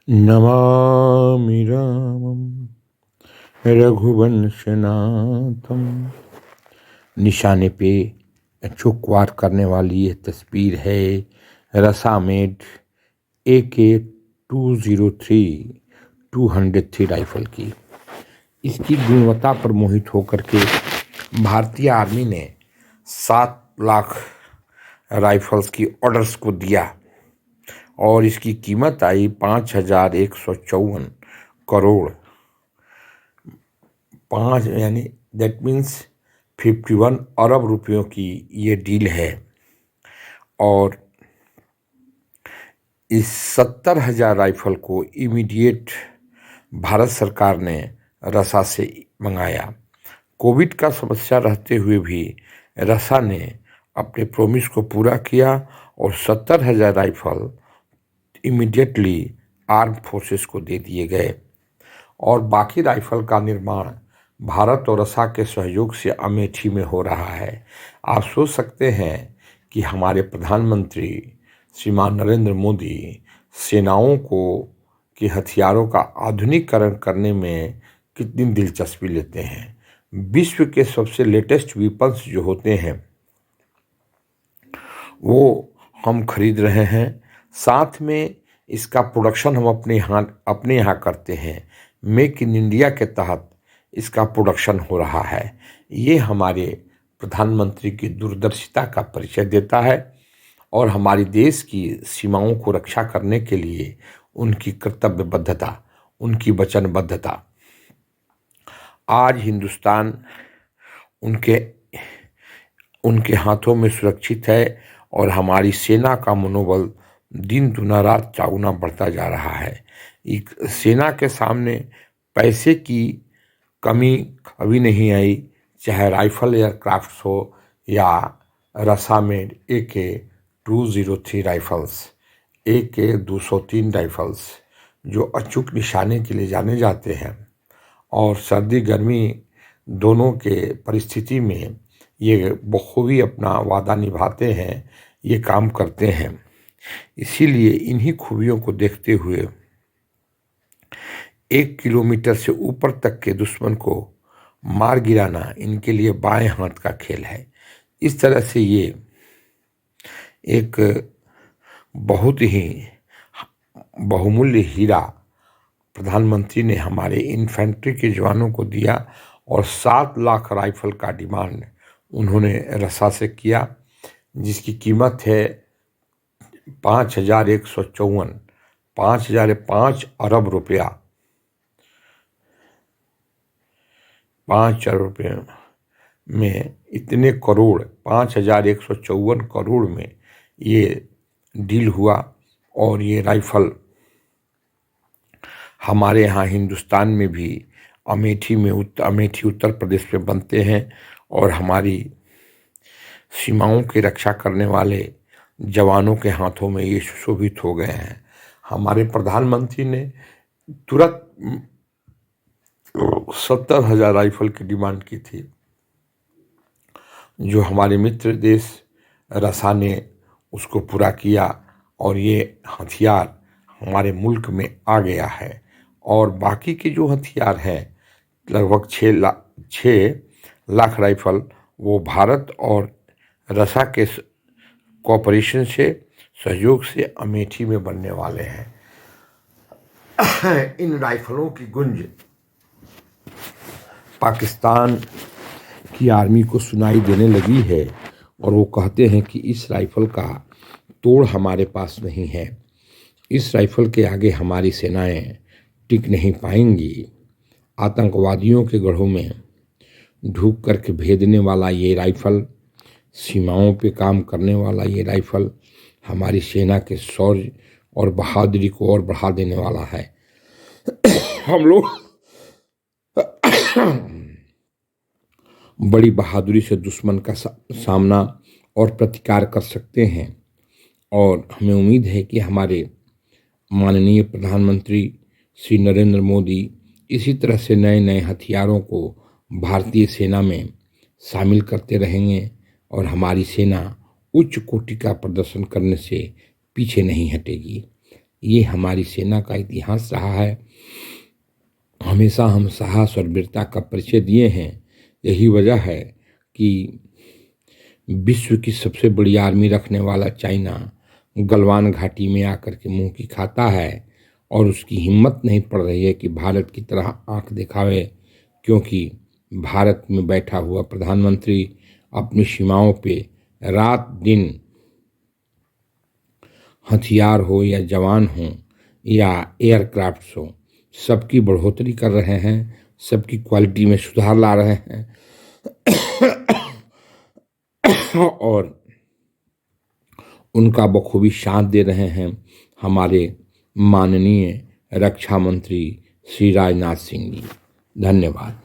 नमामि रामं रघुवंशनाथम। निशाने पे चौक वार करने वाली यह तस्वीर है रसामेड AK-203 203 राइफल की। इसकी गुणवत्ता पर मोहित होकर के भारतीय आर्मी ने 7 लाख राइफल्स की ऑर्डर्स को दिया और इसकी कीमत आई 5,154 करोड़। 5 यानी दैट मीन्स 51 अरब रुपयों की ये डील है। और इस 70,000 राइफल को इमीडिएट भारत सरकार ने रसा से मंगाया। कोविड का समस्या रहते हुए भी रसा ने अपने प्रॉमिस को पूरा किया और 70,000 राइफल इमीडिएटली आर्म फोर्सेस को दे दिए गए और बाकी राइफल का निर्माण भारत और रसा के सहयोग से अमेठी में हो रहा है। आप सोच सकते हैं कि हमारे प्रधानमंत्री श्रीमान नरेंद्र मोदी सेनाओं को के हथियारों का आधुनिकीकरण करने में कितनी दिलचस्पी लेते हैं। विश्व के सबसे लेटेस्ट वेपन्स जो होते हैं वो हम खरीद रहे हैं, साथ में इसका प्रोडक्शन हम अपने यहाँ करते हैं। मेक इन इंडिया के तहत इसका प्रोडक्शन हो रहा है। ये हमारे प्रधानमंत्री की दूरदर्शिता का परिचय देता है और हमारी देश की सीमाओं को रक्षा करने के लिए उनकी कर्तव्यबद्धता, उनकी वचनबद्धता। आज हिंदुस्तान उनके हाथों में सुरक्षित है और हमारी सेना का मनोबल दिन दुना रात चौगुना बढ़ता जा रहा है। सेना के सामने पैसे की कमी कभी नहीं आई, चाहे राइफल एयरक्राफ्ट हो या रसामेड AK-203 राइफल्स, AK-203 राइफल्स जो अचूक निशाने के लिए जाने जाते हैं और सर्दी गर्मी दोनों के परिस्थिति में ये बखूबी अपना वादा निभाते हैं, ये काम करते हैं। इसीलिए इन्हीं खूबियों को देखते हुए 1 किलोमीटर से ऊपर तक के दुश्मन को मार गिराना इनके लिए बाएं हाथ का खेल है। इस तरह से ये एक बहुत ही बहुमूल्य हीरा प्रधानमंत्री ने हमारे इन्फेंट्री के जवानों को दिया और 7 लाख राइफल का डिमांड उन्होंने रसा से किया, जिसकी कीमत है 5,154 5 अरब रुपया 5 अरब रुपये में इतने करोड़ 5,154 करोड़ में ये डील हुआ और ये राइफल हमारे यहाँ हिंदुस्तान में भी अमेठी उत्तर प्रदेश में बनते हैं और हमारी सीमाओं की रक्षा करने वाले जवानों के हाथों में ये सुशोभित हो गए हैं। हमारे प्रधानमंत्री ने तुरंत 70,000 राइफल की डिमांड की थी, जो हमारे मित्र देश रसा ने उसको पूरा किया और ये हथियार हमारे मुल्क में आ गया है। और बाकी के जो हथियार हैं लगभग 6 लाख राइफल वो भारत और रसा के कोऑपरेशन से, सहयोग से अमेठी में बनने वाले हैं। इन राइफलों की गुंज पाकिस्तान की आर्मी को सुनाई देने लगी है और वो कहते हैं कि इस राइफल का तोड़ हमारे पास नहीं है, इस राइफल के आगे हमारी सेनाएं टिक नहीं पाएंगी। आतंकवादियों के गढ़ों में ढूक करके भेदने वाला ये राइफल, सीमाओं पे काम करने वाला ये राइफल हमारी सेना के शौर्य और बहादुरी को और बढ़ा देने वाला है। हम लोग बड़ी बहादुरी से दुश्मन का सामना और प्रतिकार कर सकते हैं और हमें उम्मीद है कि हमारे माननीय प्रधानमंत्री श्री नरेंद्र मोदी इसी तरह से नए नए हथियारों को भारतीय सेना में शामिल करते रहेंगे और हमारी सेना उच्च कोटि का प्रदर्शन करने से पीछे नहीं हटेगी। ये हमारी सेना का इतिहास रहा है। हमेशा हम साहस और वीरता का परिचय दिए हैं। यही वजह है कि विश्व की सबसे बड़ी आर्मी रखने वाला चाइना गलवान घाटी में आकर के मुंह की खाता है और उसकी हिम्मत नहीं पड़ रही है कि भारत की तरह आंख दिखावे, क्योंकि भारत में बैठा हुआ प्रधानमंत्री अपनी सीमाओं पे रात दिन हथियार हो या जवान हो या एयरक्राफ्ट्स हो, सबकी बढ़ोतरी कर रहे हैं, सबकी क्वालिटी में सुधार ला रहे हैं और उनका बखूबी साथ दे रहे हैं हमारे माननीय रक्षा मंत्री श्री राजनाथ सिंह जी। धन्यवाद।